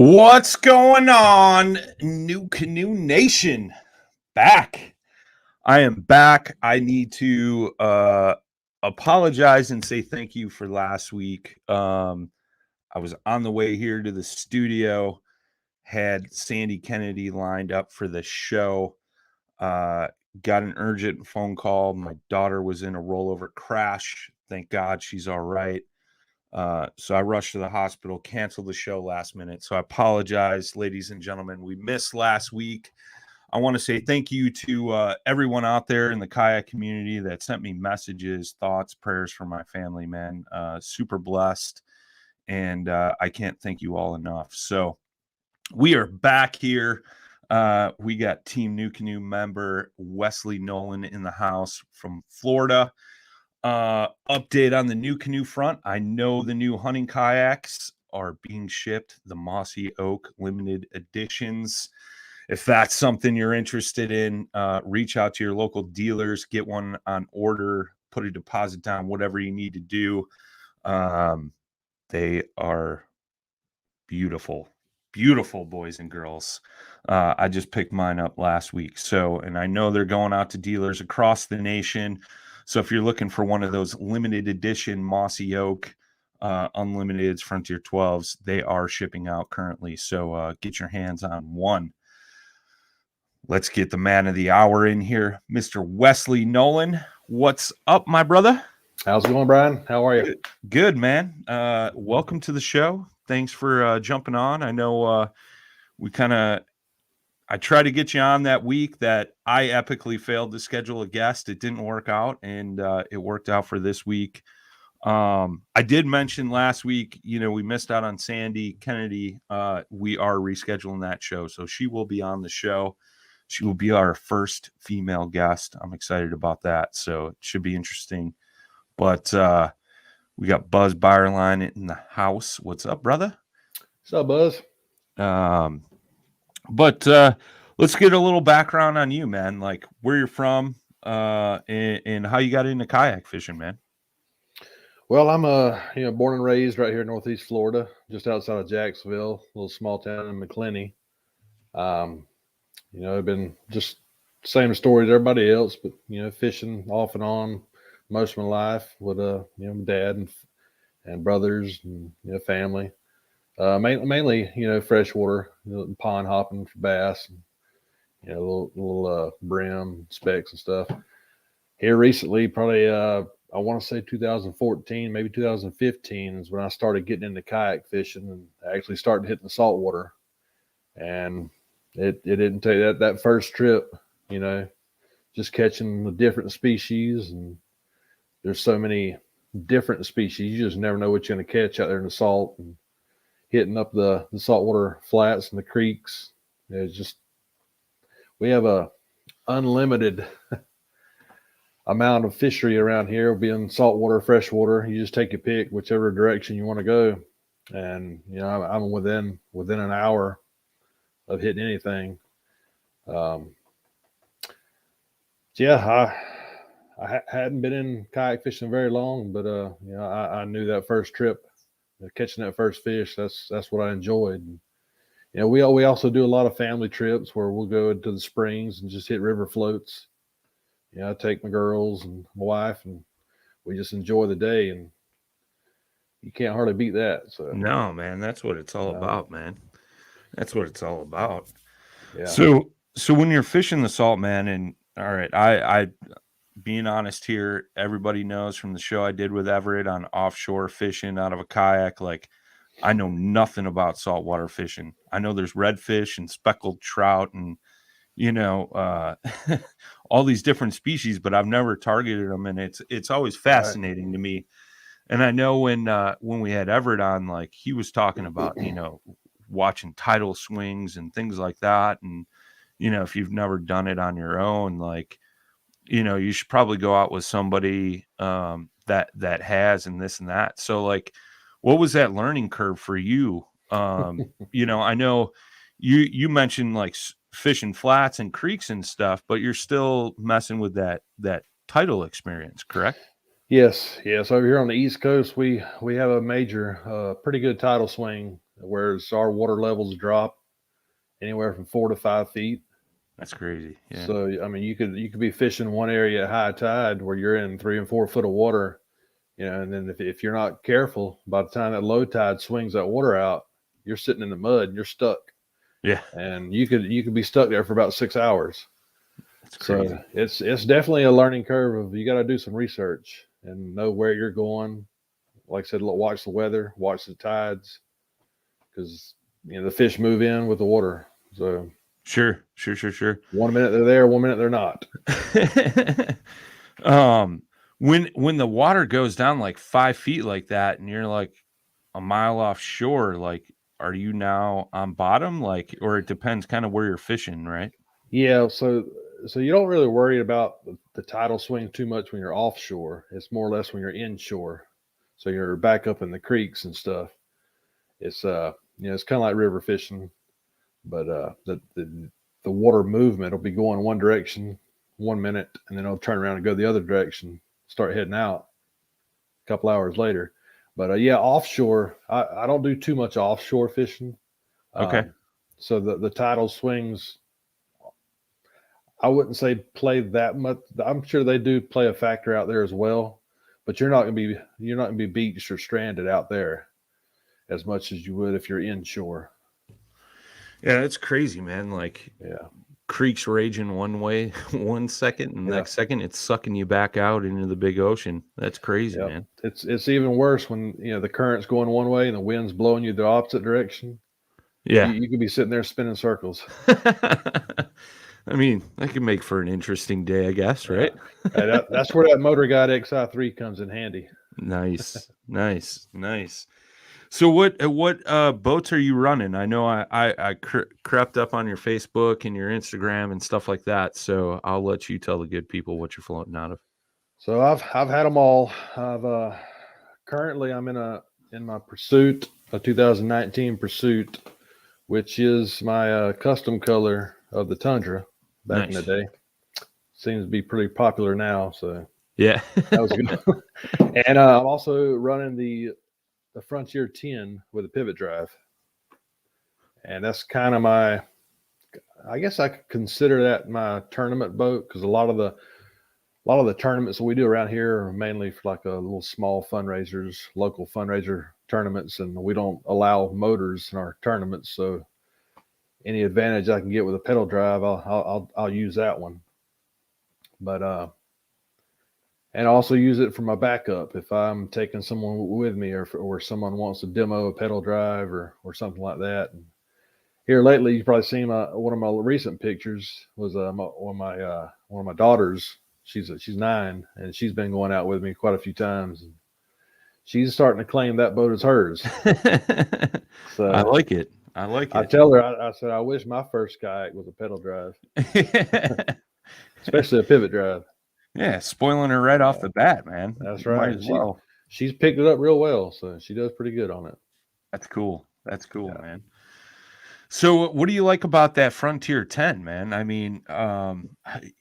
What's going on, New Canoe Nation? Back. I am back. I need to apologize and say thank you for last week. I was on the way here to the studio, had Sandy Kennedy lined up for the show. Got an urgent phone call. My daughter was in a rollover crash. Thank God she's all right. So I rushed to the hospital, canceled the show last minute. So I apologize, ladies and gentlemen. We missed last week. I want to say thank you to everyone out there in the kayak community that sent me messages, thoughts, prayers for my family, man. Super blessed. And I can't thank you all enough. So we are back here. We got Team New Canoe member Wesley Nowlen in the house from Florida. Update on the New Canoe front. I know the new hunting kayaks are being shipped, the Mossy Oak limited editions. If that's something you're interested in, reach out to your local dealers, get one on order, put a deposit down, whatever you need to do. They are beautiful boys and girls. I just picked mine up last week. So, and I know they're going out to dealers across the nation. So if you're looking for one of those limited edition Mossy Oak Unlimiteds Frontier 12s, they are shipping out currently. So get your hands on one. Let's get the man of the hour in here, Mr. Wesley Nowlen. What's up, my brother? How's it going, Brian? How are you? Good, man. Welcome to the show. Thanks for jumping on. I know I tried to get you on that week that I epically failed to schedule a guest. It didn't work out, and it worked out for this week. I did mention last week, we missed out on Sandy Kennedy. We are rescheduling that show, so she will be on the show. She will be our first female guest. I'm excited about that, so it should be interesting. But we got Buzz Byerline in the house. What's up, brother? What's up, Buzz? But let's get a little background on you, man. Like where you're from, and how you got into kayak fishing, man. Well, I'm born and raised right here in Northeast Florida, just outside of Jacksonville, a little small town in McClenny. I've been just same story as everybody else, but fishing off and on most of my life with my dad and brothers and family. Mainly, freshwater, pond hopping for bass, and, little brim specks and stuff. Here recently, probably I want to say 2014, maybe 2015 is when I started getting into kayak fishing and actually started hitting the saltwater. And it didn't take that first trip, just catching the different species, and there's so many different species. You just never know what you're going to catch out there in the salt, and hitting up the saltwater flats and the creeks. It's just, we have a unlimited amount of fishery around here, being saltwater, freshwater. You just take your pick, whichever direction you want to go. And, I'm within an hour of hitting anything. I hadn't been in kayak fishing very long, but, I knew that first trip, catching that first fish, that's what I enjoyed. And, we also do a lot of family trips where we'll go into the springs and just hit river floats. I take my girls and my wife, and we just enjoy the day, and you can't hardly beat that. So no, man, that's what it's all about, man. That's what it's all about. Yeah. So when you're fishing the salt, man, and all right, I being honest here, everybody knows from the show I did with Everett on offshore fishing out of a kayak, like I know nothing about saltwater fishing. I know there's redfish and speckled trout and all these different species, but I've never targeted them, and it's always fascinating to me. And I know when we had Everett on, like he was talking about watching tidal swings and things like that, and if you've never done it on your own, like you should probably go out with somebody that has, and this and that. So like, what was that learning curve for you? I know you mentioned like fishing flats and creeks and stuff, but you're still messing with that tidal experience, correct? Yes. Over here on the East Coast, we have a major, pretty good tidal swing whereas our water levels drop anywhere from 4 to 5 feet. That's crazy. Yeah. So I mean, you could be fishing one area at high tide where you're in 3 and 4 foot of water, and then if you're not careful, by the time that low tide swings that water out, you're sitting in the mud and you're stuck. Yeah. And you could be stuck there for about 6 hours. That's crazy. So it's definitely a learning curve of you got to do some research and know where you're going. Like I said, watch the weather, watch the tides, because the fish move in with the water. So Sure. 1 minute they're there, 1 minute they're not. When the water goes down like 5 feet like that, and you're like a mile offshore, like, are you now on bottom? Like, or it depends kind of where you're fishing, right? Yeah. So you don't really worry about the tidal swing too much when you're offshore. It's more or less when you're inshore. So you're back up in the creeks and stuff. It's it's kind of like river fishing, but the water movement will be going one direction 1 minute, and then it'll turn around and go the other direction, start heading out a couple hours later. But yeah, offshore, I don't do too much offshore fishing. Okay. So the tidal swings, I wouldn't say play that much. I'm sure they do play a factor out there as well, but you're not gonna be beached or stranded out there as much as you would if you're inshore. Yeah, it's crazy, man. Like, Yeah, creeks raging one way 1 second, and the next second it's sucking you back out into the big ocean. That's crazy, man. It's even worse when the current's going one way and the wind's blowing you the opposite direction. Yeah. You could be sitting there spinning circles. I mean, that could make for an interesting day, I guess, right? Yeah. That's where that Motor Guide XI3 comes in handy. Nice. So what boats are you running? I know I crept up on your Facebook and your Instagram and stuff like that. So I'll let you tell the good people what you're floating out of. So I've had them all. I've currently I'm in my Pursuit, a 2019 Pursuit, which is my custom color of the Tundra back in the day. Seems to be pretty popular now. So yeah, that was good. And I'm also running the Frontier 10 with a pivot drive, and that's kind of I guess I could consider that my tournament boat, because a lot of the tournaments that we do around here are mainly for like a little small fundraisers, local fundraiser tournaments, and we don't allow motors in our tournaments. So any advantage I can get with a pedal drive, I'll use that one. But and I also use it for my backup if I'm taking someone with me, or someone wants to demo a pedal drive or something like that. And here lately, you've probably seen one of my recent pictures was one of my daughters. She's 9, and she's been going out with me quite a few times. And she's starting to claim that boat is hers. So I like it. I tell her, I said, I wish my first kayak was a pedal drive, especially a pivot drive. Yeah, spoiling her right off the bat, man. That's right. Might as well. She's picked it up real well, so she does pretty good on it. That's cool. Man. So what do you like about that Frontier 10, man? I mean,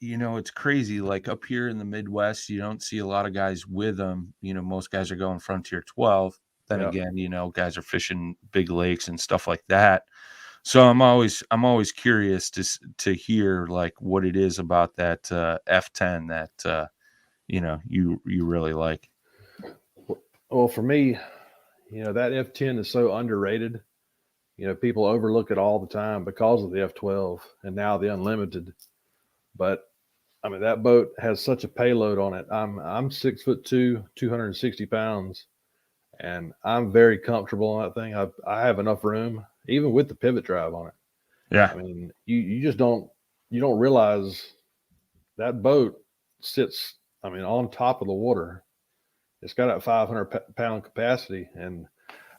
it's crazy. Like up here in the Midwest, you don't see a lot of guys with them. Most guys are going Frontier 12. Then again, guys are fishing big lakes and stuff like that. So I'm always curious to hear like what it is about that F10 that you really like. Well, for me, that F10 is so underrated. People overlook it all the time because of the F12 and now the Unlimited. But I mean, that boat has such a payload on it. I'm 6'2", 260 pounds, and I'm very comfortable on that thing. I have enough room, even with the pivot drive on it. Yeah. I mean, you just don't realize that boat sits, on top of the water. It's got that 500-pound capacity, and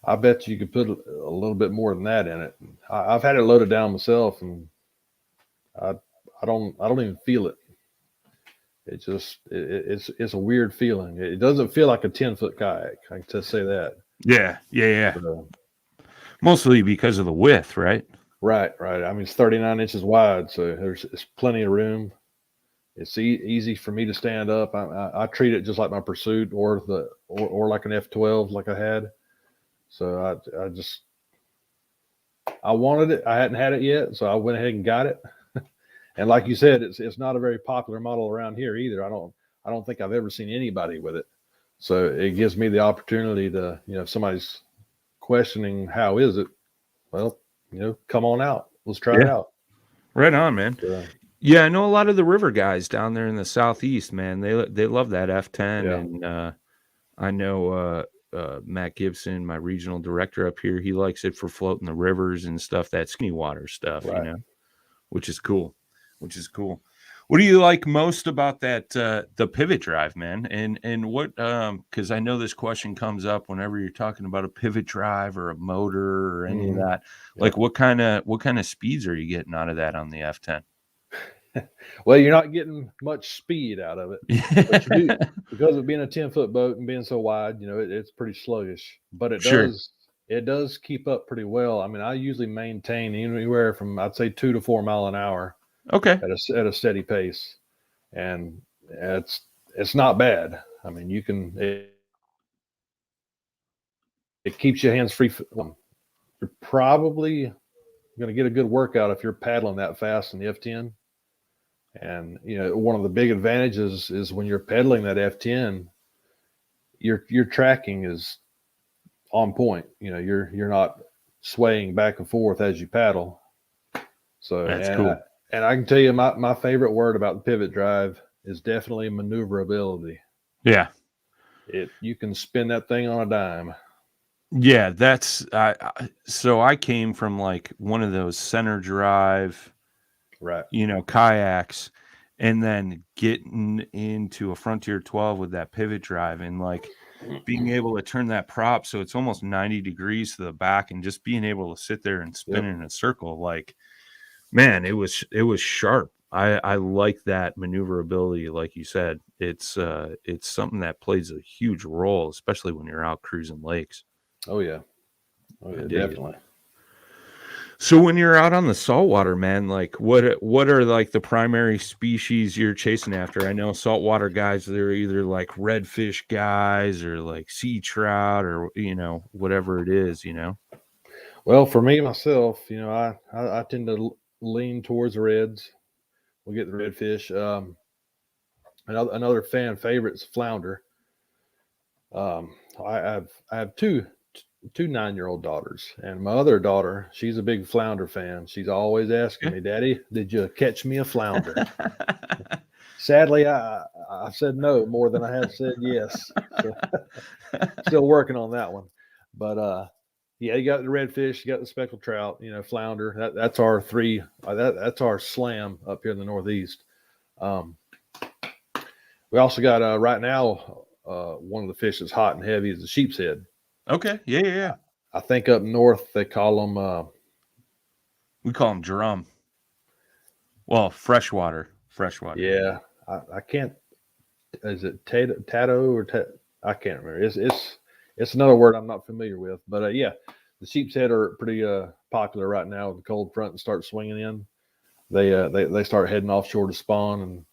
I bet you could put a little bit more than that in it. I've had it loaded down myself, and I don't even feel it. It's a weird feeling. It doesn't feel like a 10-foot kayak. I can just say that. Yeah. Mostly because of the width, right? Right. I mean, it's 39 inches wide, so there's plenty of room. It's easy for me to stand up. I treat it just like my Pursuit or like an F12 like I had. So I wanted it. I hadn't had it yet, so I went ahead and got it. And like you said, it's not a very popular model around here either. I don't think I've ever seen anybody with it. So it gives me the opportunity to, if somebody's questioning how is it, well, come on out. Let's try it out. Right on, man. So, yeah, I know a lot of the river guys down there in the southeast, man. They love that F10, and I know Matt Gibson, my regional director up here, he likes it for floating the rivers and stuff, that skinny water stuff, right. which is cool. What do you like most about that the pivot drive, man? And what because I know this question comes up whenever you're talking about a pivot drive or a motor or any of that. Like what kind of speeds are you getting out of that on the F10? Well, you're not getting much speed out of it, but you do, because of being a 10-foot boat and being so wide. It's pretty sluggish, but it does keep up pretty well. I mean, I usually maintain anywhere from, I'd say, 2 to 4 mile an hour. Okay. At a steady pace, and it's not bad. I mean, it keeps your hands free. You're probably going to get a good workout if you're paddling that fast in the F10. And one of the big advantages is when you're pedaling that F10, your tracking is on point. You're not swaying back and forth as you paddle. So that's cool. And I can tell you my favorite word about the pivot drive is definitely maneuverability. Yeah. You can spin that thing on a dime. Yeah, so I came from like one of those center drive, right? Kayaks, and then getting into a Frontier 12 with that pivot drive and like being able to turn that prop so it's almost 90 degrees to the back and just being able to sit there and spin in a circle, like, man, it was sharp. I like that maneuverability, like you said. It's something that plays a huge role, especially when you're out cruising lakes. Oh yeah, definitely. So when you're out on the saltwater, man, like what are like the primary species you're chasing after? I know saltwater guys, they're either like redfish guys or like sea trout or whatever it is. Well, for me myself, I tend to lean towards the reds. We'll get the redfish. Another fan favorite is flounder. I have two 9-year-old daughters, and my other daughter, she's a big flounder fan. She's always asking me, "Daddy, did you catch me a flounder?" Sadly, I said no more than I have said yes. So, still working on that one, but yeah, you got the redfish, you got the speckled trout, flounder. That's our three. That's our slam up here in the Northeast. We also got right now one of the fish that's hot and heavy is the sheep's head. Okay, yeah. I think up north they call them. We call them drum. Well, freshwater. Yeah, I can't. Is it tato or I can't remember. It's another word I'm not familiar with. But yeah, the sheep's head are pretty popular right now with the cold front and start swinging in. They start heading offshore to spawn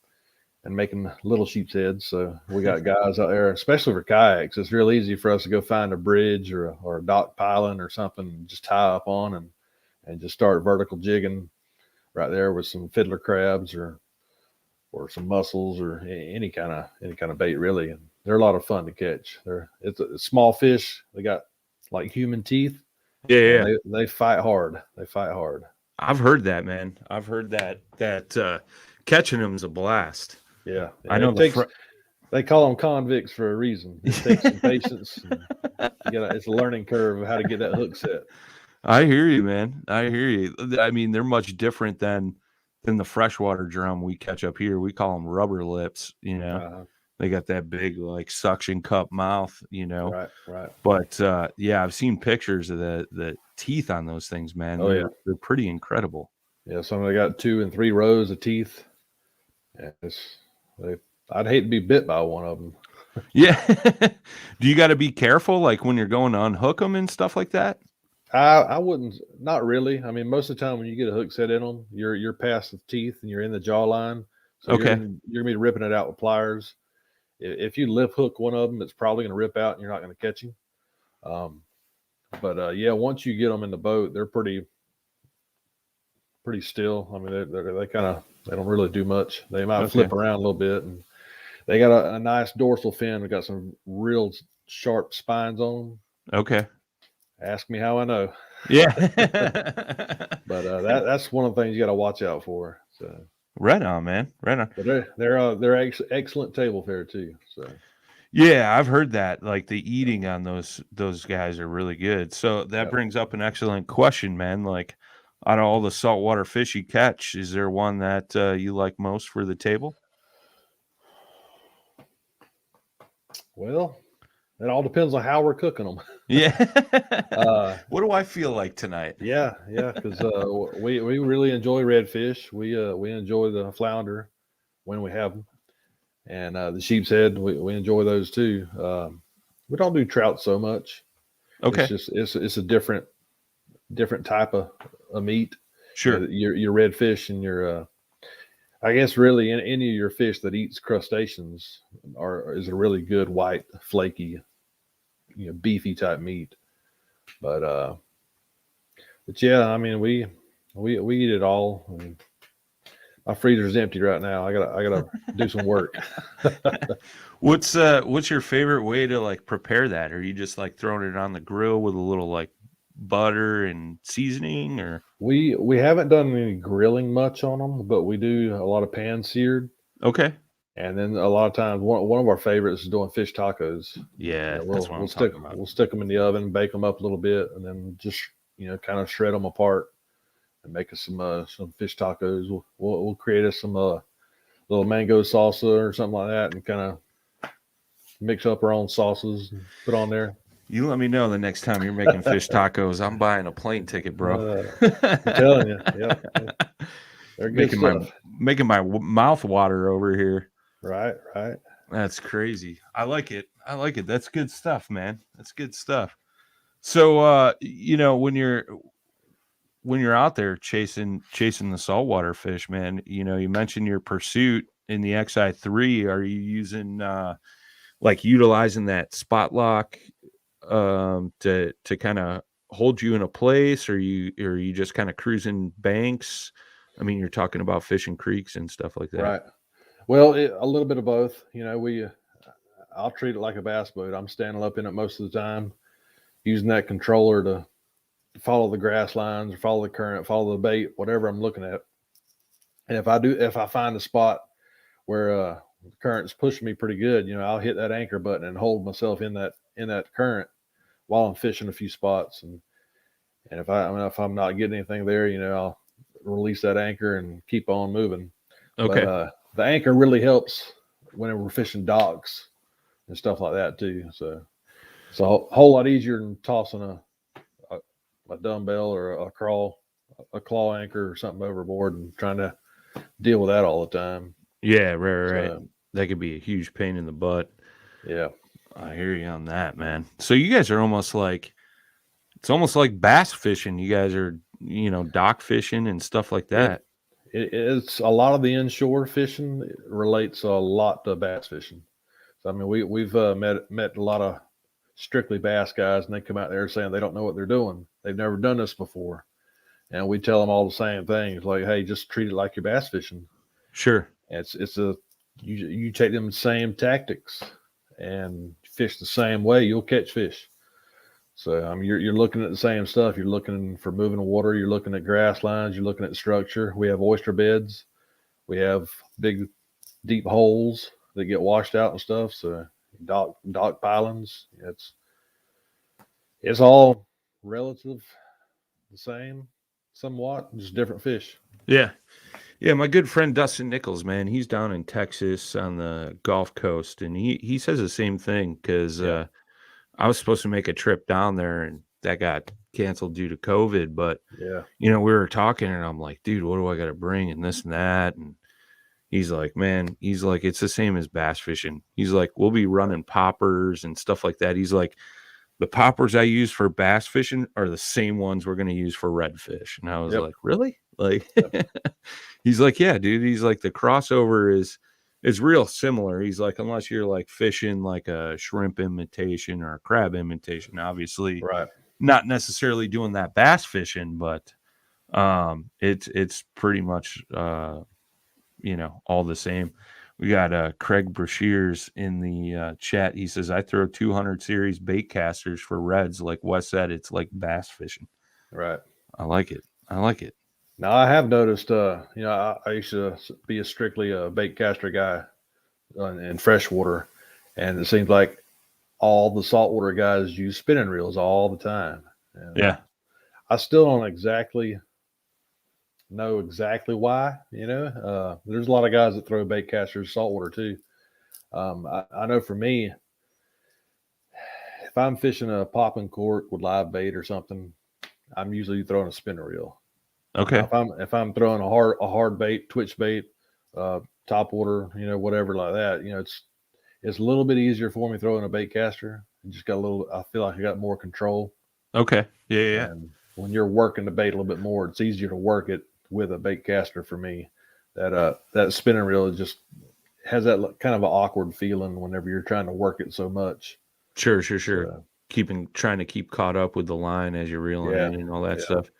and making little sheep's heads. So we got guys out there, especially for kayaks. It's real easy for us to go find a bridge or a dock piling or something, and just tie up on and just start vertical jigging right there with some fiddler crabs or some mussels or any kind of bait, really. And they're a lot of fun to catch. It's a small fish. They got like human teeth. Yeah. They fight hard. I've heard that, man. I've heard that catching them is a blast. Yeah, I know. They call them convicts for a reason. It takes some patience. It's a learning curve of how to get that hook set. I hear you, man. I hear you. I mean, they're much different than the freshwater drum we catch up here. We call them rubber lips. They got that big like suction cup mouth. Right. But yeah, I've seen pictures of the teeth on those things, man. They're pretty incredible. Yeah, some of them got 2 and 3 rows of teeth. Yeah, I'd hate to be bit by one of them. Yeah. Do you got to be careful, like when you're going to unhook them and stuff like that? I wouldn't, not really. I mean, most of the time when you get a hook set in them, you're past the teeth and you're in the jawline. So okay. You're gonna be ripping it out with pliers. If you lip hook one of them, it's probably gonna rip out and you're not gonna catch him. But yeah, once you get them in the boat, they're pretty pretty still. I mean, they don't really do much. They might Okay. flip around a little bit, and they got a nice dorsal fin. They got some real sharp spines on them. Okay. Ask me how I know. Yeah. But that's one of the things you got to watch out for. So Right on, man. Right on. but they're excellent table fare too. So Yeah, I've heard that. Like the eating on those guys are really good. So that brings up an excellent question, man. Like out of all the saltwater fish you catch, is there one that you like most for the table? well, it all depends on how we're cooking them. Yeah. What do I feel like tonight? Yeah, because we really enjoy redfish. We enjoy the flounder when we have them, and the sheep's head we enjoy those too. We don't do trout so much. Okay. It's just it's a different type of meat. Sure. Your redfish and your I guess really any of your fish that eats crustaceans is a really good white flaky, beefy type meat. But yeah, I mean we eat it all. I mean, my freezer's empty right now. I gotta do some work. What's your favorite way to like prepare that? Are you just like throwing it on the grill with a little like butter and seasoning, or We haven't done any grilling much on them, but we do a lot of pan seared. okay? And then a lot of times, one of our favorites is doing fish tacos. Yeah, We'll that's what I'm talking about. we'll stick them in the oven, bake them up a little bit, and then just kind of shred them apart and make us some fish tacos. We'll create us some little mango salsa or something like that, and kind of mix up our own sauces and put on there. You let me know the next time you're making fish tacos. I'm buying a plane ticket, bro. I'm telling you, yeah, they're good stuff. Making my mouth water over here. Right. That's crazy. I like it. That's good stuff, man. That's good stuff. So, when you're out there chasing the saltwater fish, man, you mentioned your pursuit in the XI3. Are you using like utilizing that spot lock to kind of hold you in a place, or are you just kind of cruising banks? I mean, you're talking about fishing creeks and stuff like that. Right. Well, a little bit of both. I'll treat it like a bass boat. I'm standing up in it most of the time, using that controller to follow the grass lines or follow the current, follow the bait, whatever I'm looking at. And if I find a spot where the current's pushing me pretty good, I'll hit that anchor button and hold myself in that current while I'm fishing a few spots. And if I'm not getting anything there, I'll release that anchor and keep on moving. Okay. But, the anchor really helps whenever we're fishing docks and stuff like that too. So it's a whole lot easier than tossing a dumbbell or a claw anchor or something overboard and trying to deal with that all the time. Yeah, right. That could be a huge pain in the butt. Yeah. I hear you on that, man. So you guys are almost like bass fishing. You guys are, dock fishing and stuff like that. It's a lot of the inshore fishing relates a lot to bass fishing. So I mean, we've met a lot of strictly bass guys, and they come out there saying they don't know what they're doing. They've never done this before, and we tell them all the same things, like, hey, just treat it like you're bass fishing. Sure. You take them same tactics and fish the same way, you'll catch fish. So I mean, you're looking at the same stuff. You're looking for moving water. You're looking at grass lines. You're looking at structure. We have oyster beds. We have big, deep holes that get washed out and stuff. So dock pilings. It's all relative, the same, somewhat, just different fish. Yeah. Yeah, my good friend Dustin Nichols, man, he's down in Texas on the Gulf Coast, and he says the same thing because I was supposed to make a trip down there, and that got canceled due to COVID. But we were talking, and I'm like, dude, what do I got to bring, and this and that, and he's like, man, it's the same as bass fishing. He's like, we'll be running poppers and stuff like that. He's like, the poppers I use for bass fishing are the same ones we're going to use for redfish. And I was like, really? Like, he's like, yeah, dude. He's like, the crossover is real similar. He's like, unless you're like fishing like a shrimp imitation or a crab imitation, obviously, right? Not necessarily doing that bass fishing, but It's pretty much all the same. We got Craig Brashears in the chat. He says, I throw 200 series bait casters for reds. Like Wes said, it's like bass fishing. Right. I like it. Now I have noticed, I used to be strictly a bait caster guy in freshwater, and it seems like all the saltwater guys use spinning reels all the time. And Yeah. I still don't know exactly why. There's a lot of guys that throw bait casters saltwater too. I know for me, if I'm fishing a popping cork with live bait or something, I'm usually throwing a spinner reel. Okay. Now, if I'm throwing a hard bait, twitch bait, top water, whatever like that, it's a little bit easier for me throwing a bait caster. I feel like I got more control. Okay. Yeah. And when you're working the bait a little bit more, it's easier to work it with a bait caster for me. That spinning reel just has that kind of an awkward feeling whenever you're trying to work it so much. Sure. So, Trying to keep caught up with the line as you're reeling in and all that stuff.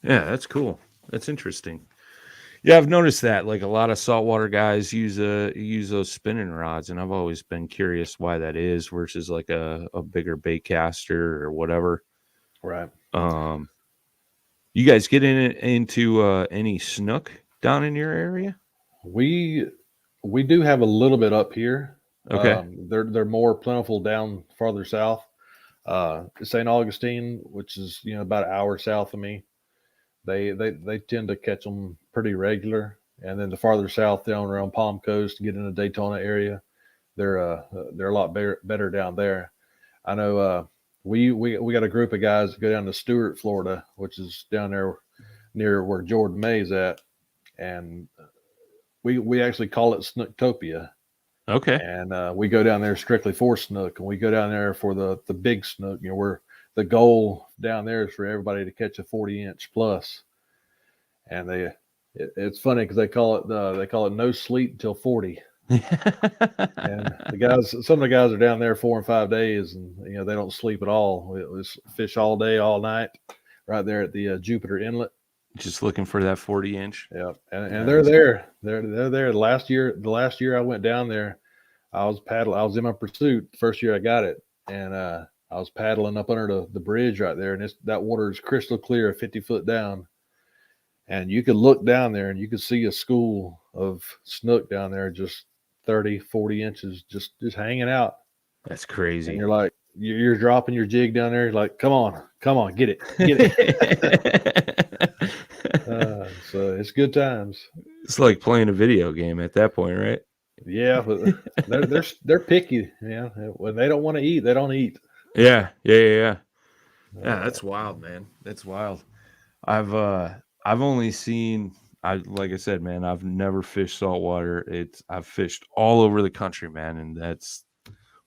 Yeah, that's cool. That's interesting. Yeah, I've noticed that. Like a lot of saltwater guys use those spinning rods, and I've always been curious why that is versus like a bigger bait caster or whatever. Right. You guys get into any snook down in your area? We do have a little bit up here. Okay. They're more plentiful down farther south. St. Augustine, which is about an hour south of me, they tend to catch them pretty regular. And then the farther south down around Palm Coast, get in the Daytona area, they're a lot better down there. I know we got a group of guys that go down to Stewart, Florida, which is down there near where Jordan May's at, and we actually call it Snooktopia. Okay. And we go down there strictly for snook, and we go down there for the big snook. Where the goal down there is for everybody to catch a 40-inch plus. And it's funny because they call it no sleep until 40. And some of the guys are down there 4 and 5 days, and they don't sleep at all. We fish all day, all night, right there at the Jupiter Inlet. Just looking for that 40-inch. Yeah, and they're there. They're there. The last year I went down there, I was in my pursuit the first year I got it, and I was paddling up under the bridge right there, and that water is crystal clear, 50 foot down, and you could look down there and you could see a school of snook down there, just 30, 40 inches, just hanging out. That's crazy. And you're like, you're dropping your jig down there. You're like, come on, get it. So it's good times. It's like playing a video game at that point, right? Yeah, but they're picky. When they don't want to eat, they don't eat. Yeah. Yeah, that's wild, man. That's wild. I've only seen, like I said, man, I've never fished saltwater. I've fished all over the country, man, and that's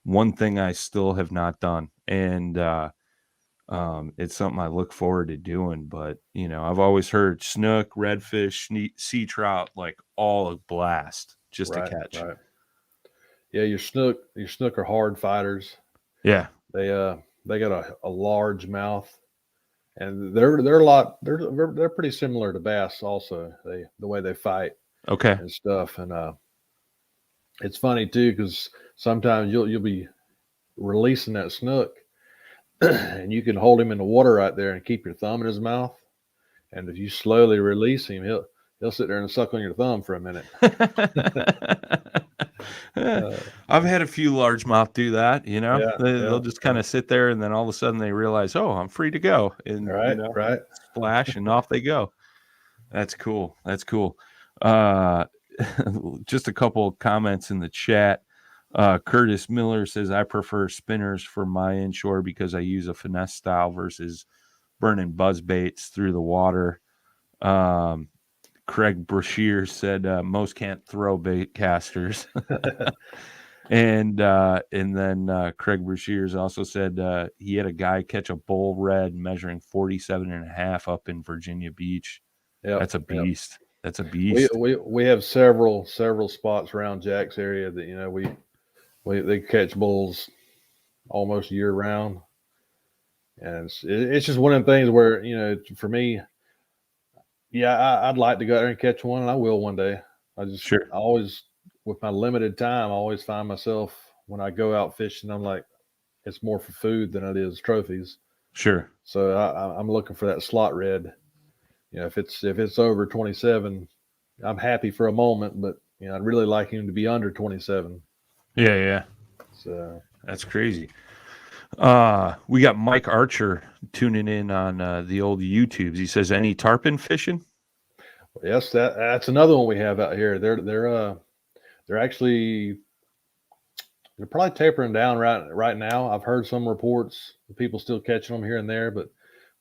one thing I still have not done. And it's something I look forward to doing. But I've always heard snook, redfish, sea trout, like all a blast just to catch. Right. Yeah, your snook are hard fighters. Yeah, they got a large mouth, and they're pretty similar to bass. Also, the way they fight, okay, and stuff. And it's funny too because sometimes you'll be releasing that snook, and you can hold him in the water right there and keep your thumb in his mouth. And if you slowly release him, he'll sit there and suck on your thumb for a minute. I've had a few largemouth do that. They'll just kind of sit there, and then all of a sudden they realize, oh, I'm free to go, and right, splash, and off they go. That's cool. Just a couple of comments in the chat. Curtis Miller says, I prefer spinners for my inshore because I use a finesse style versus burning buzz baits through the water. Craig Brashear said most can't throw bait casters. And then Craig Brashears also said he had a guy catch a bull red measuring 47.5 up in Virginia Beach. Yep, that's a beast. Yep. That's a beast. We have several spots around Jack's area that they catch bulls almost year round, and it's just one of the things where for me, Yeah, I'd like to go out there and catch one, and I will one day. I Sure. always, with my limited time, I always find myself when I go out fishing, I'm like, it's more for food than it is trophies. Sure. So I'm looking for that slot red. If it's over 27, I'm happy for a moment, but I'd really like him to be under 27. Yeah, yeah. So That's crazy. We got Mike Archer tuning in on the old YouTubes. He says, any tarpon fishing? yes, that's another one we have out here. They're actually they're probably tapering down right now. I've heard some reports of people still catching them here and there, but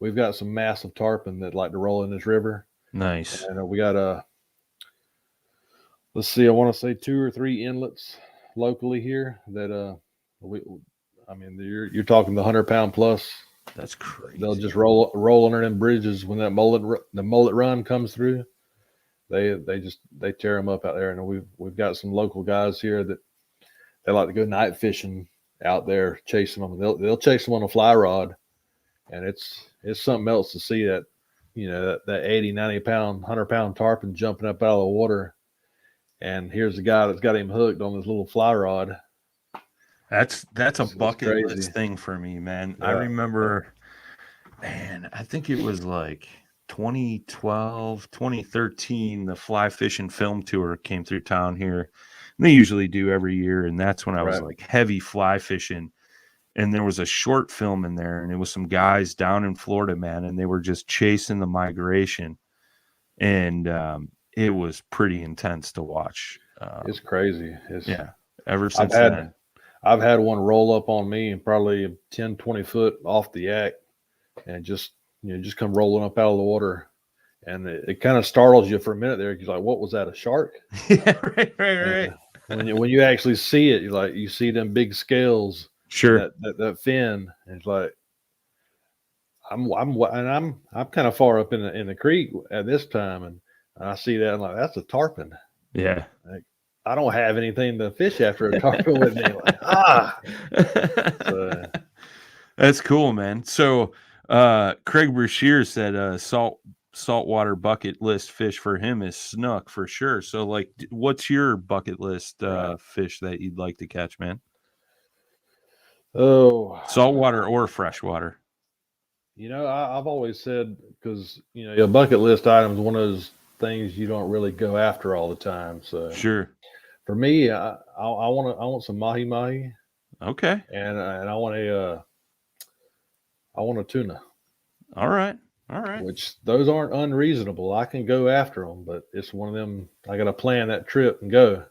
we've got some massive tarpon that like to roll in this river, Nice. and we got let's see, I want to say 2 or 3 inlets locally here that we. I mean, you're talking the 100-pound plus. That's crazy. They'll just roll under them bridges when the mullet run comes through. They tear them up out there, and we've got some local guys here that they like to go night fishing out there chasing them. They'll chase them on a fly rod, and it's something else to see that that 80, 90-pound, 100-pound tarpon jumping up out of the water, and here's the guy that's got him hooked on this little fly rod. That's a bucket crazy. list thing for me, man. Yeah. I remember, man, I think it was like 2012, 2013, the fly fishing film tour came through town here. And they usually do every year. And that's when I was like heavy fly fishing. And there was a short film in there, and it was some guys down in Florida, man, and they were just chasing the migration. And it was pretty intense to watch. It's crazy. Ever since then. I've had one roll up on me and probably 10, 20 foot off the yak and just come rolling up out of the water. And it kind of startles you for a minute there. You're like, what was that, a shark? Yeah, right. When you actually see it, you see them big scales. Sure. That fin. And it's like, I'm kind of far up in the creek at this time, and I see that, I'm like, that's a tarpon. Yeah. Like, I don't have anything to fish after a tarpon with me. Like, So, that's cool, man. So Craig Brashear said saltwater bucket list fish for him is snook for sure. So like, what's your bucket list fish that you'd like to catch, man? Oh, saltwater or freshwater? I've always said, because a bucket list item is one of those things you don't really go after all the time. So sure. For me, I want some mahi. Okay. And I want a tuna. All right. Which those aren't unreasonable. I can go after them, but it's one of them. I got to plan that trip and go.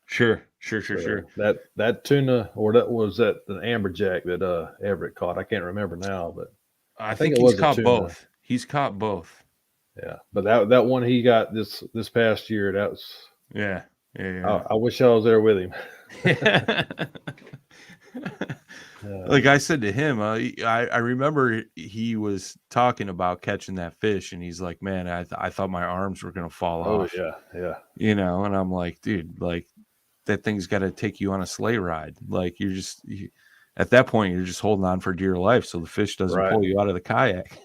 Sure. That tuna, or that was an amberjack that Everett caught. I can't remember now, but I think he's caught both. He's caught both. Yeah, but that one he got this past year, that was yeah. I wish I was there with him. Like I said to him, I remember he was talking about catching that fish, and he's like, "Man, I thought my arms were gonna fall off." Yeah. And I'm like, dude, like that thing's got to take you on a sleigh ride. Like at that point, you're just holding on for dear life, so the fish doesn't pull you out of the kayak.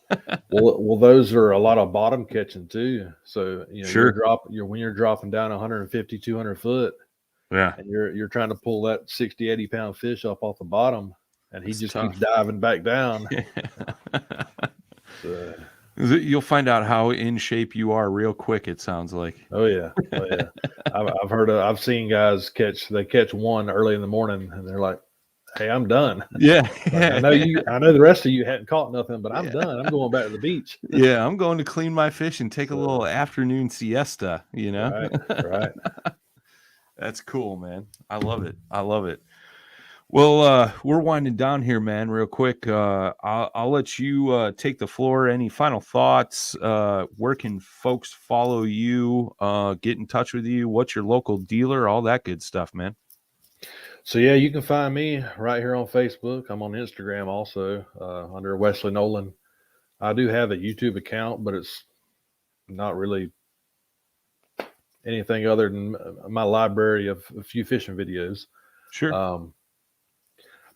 well, those are a lot of bottom catching too. So sure, when you're dropping down 150, 200 foot, and you're trying to pull that 60, 80-pound fish up off the bottom, and he just keeps diving back down. So, you'll find out how in shape you are real quick. It sounds like. Oh yeah. I've seen guys catch one early in the morning, and they're like, "Hey, I'm done." Yeah. I know the rest of you hadn't caught nothing, but I'm done. I'm going back to the beach. Yeah, I'm going to clean my fish and take a little afternoon siesta, Right. That's cool, man. I love it. Well, we're winding down here, man, real quick. I'll let you take the floor. Any final thoughts? Where can folks follow you, get in touch with you? What's your local dealer? All that good stuff, man. So, yeah, you can find me right here on Facebook. I'm on Instagram also under Wesley Nowlen. I do have a YouTube account, but it's not really anything other than my library of a few fishing videos. Sure.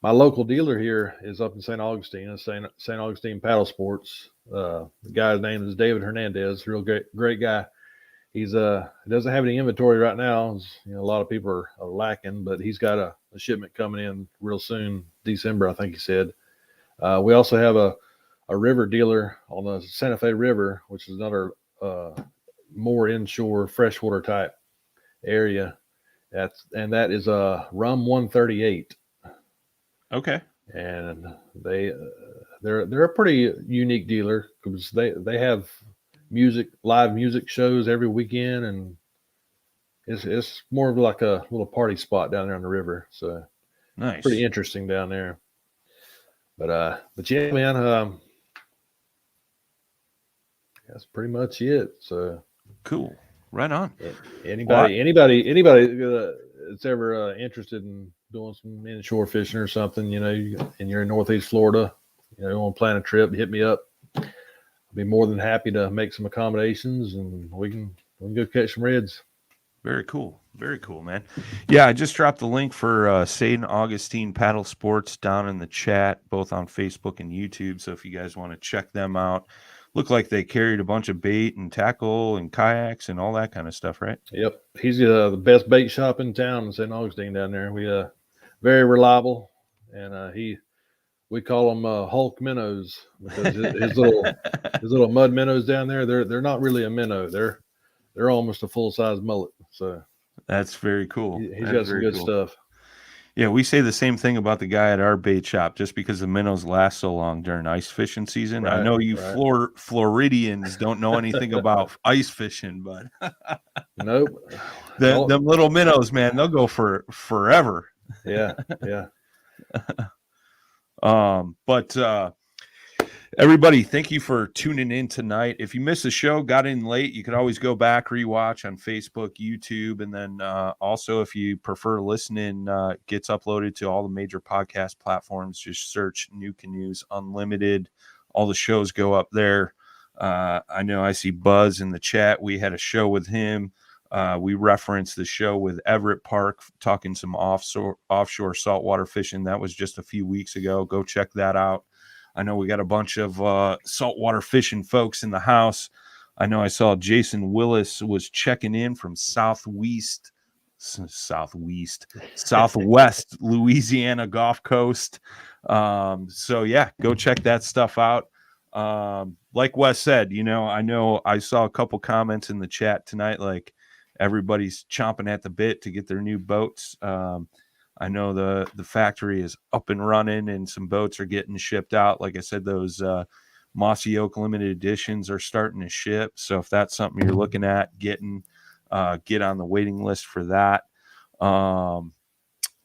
my local dealer here is up in St. Augustine, St. Augustine Paddle Sports. The guy's name is David Hernandez, real great guy. He's doesn't have any inventory right now. A lot of people are lacking, but he's got a shipment coming in real soon, December, I think he said. We also have a river dealer on the Santa Fe River, which is another more inshore freshwater type area. That is Rum 138. Okay. And they're a pretty unique dealer because they have live music shows every weekend, and it's more of like a little party spot down there on the river. So nice, pretty interesting down there. But yeah, man, that's pretty much it. So cool, right on. Anybody that's ever interested in doing some inshore fishing or something, and you're in Northeast Florida, you want to plan a trip, hit me up. I'll be more than happy to make some accommodations, and we can go catch some reds. Very cool, man. Yeah, I just dropped the link for St. Augustine Paddle Sports down in the chat, both on Facebook and YouTube. So if you guys want to check them out, look like they carried a bunch of bait and tackle and kayaks and all that kind of stuff, right? Yep, he's the best bait shop in town in St. Augustine down there. We very reliable, and we call them Hulk minnows because his little mud minnows down there, they're not really a minnow. They're almost a full size mullet. So that's very cool. He's got some good stuff. Yeah, we say the same thing about the guy at our bait shop, just because the minnows last so long during ice fishing season. Right, I know you Floridians don't know anything about ice fishing, but nope. Them little minnows, man, they'll go for forever. Yeah. But everybody, thank you for tuning in tonight. If you missed the show, got in late, you could always go back, rewatch on Facebook, YouTube, and then also if you prefer listening, gets uploaded to all the major podcast platforms. Just search New Canoes Unlimited. All the shows go up there. I know I see Buzz in the chat. We had a show with him. We referenced the show with Everett Park, talking some offshore saltwater fishing. That was just a few weeks ago. Go check that out. I know we got a bunch of saltwater fishing folks in the house. I know I saw Jason Willis was checking in from southwest Louisiana Gulf Coast. So yeah, go check that stuff out. Like Wes said, I know I saw a couple comments in the chat tonight, like everybody's chomping at the bit to get their new boats. I know the factory is up and running and some boats are getting shipped out. Like I said, those Mossy Oak limited editions are starting to ship. So if that's something you're looking at getting, get on the waiting list for that.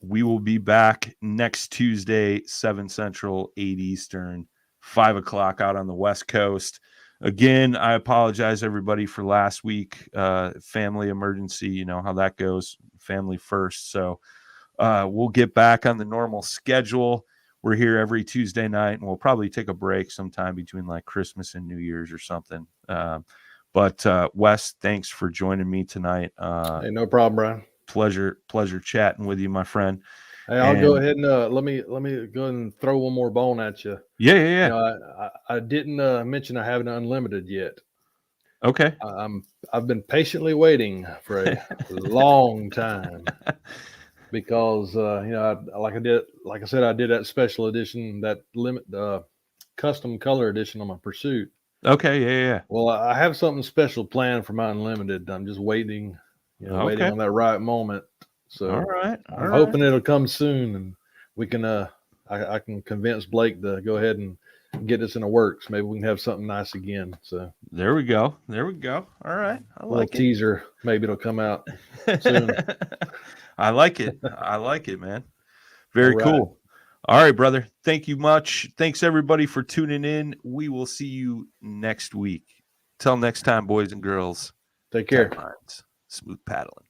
We will be back next Tuesday, 7 Central, 8 Eastern, 5 o'clock out on the West Coast. Again, I apologize, everybody, for last week. Family emergency, you know how that goes, family first. So we'll get back on the normal schedule. We're here every Tuesday night, and we'll probably take a break sometime between like Christmas and New Year's or something. But Wes, thanks for joining me tonight. Hey, no problem, Brian. Pleasure chatting with you, my friend. Hey, I'll go ahead and let me go ahead and throw one more bone at you. Yeah. I didn't mention I haven't unlimited yet. Okay. I've been patiently waiting for a long time because like I said, I did that special edition, that custom color edition on my Pursuit. Okay. Yeah. Well, I have something special planned for my unlimited. I'm just waiting, waiting on that right moment. So all right. I'm hoping it'll come soon, and we can I can convince Blake to go ahead and get this in the works. Maybe we can have something nice again. So there we go. All right. I like it. Teaser. Maybe it'll come out soon. I like it, man. Very cool. All right, brother. Thank you much. Thanks everybody for tuning in. We will see you next week. Till next time, boys and girls. Take care. Smooth paddling.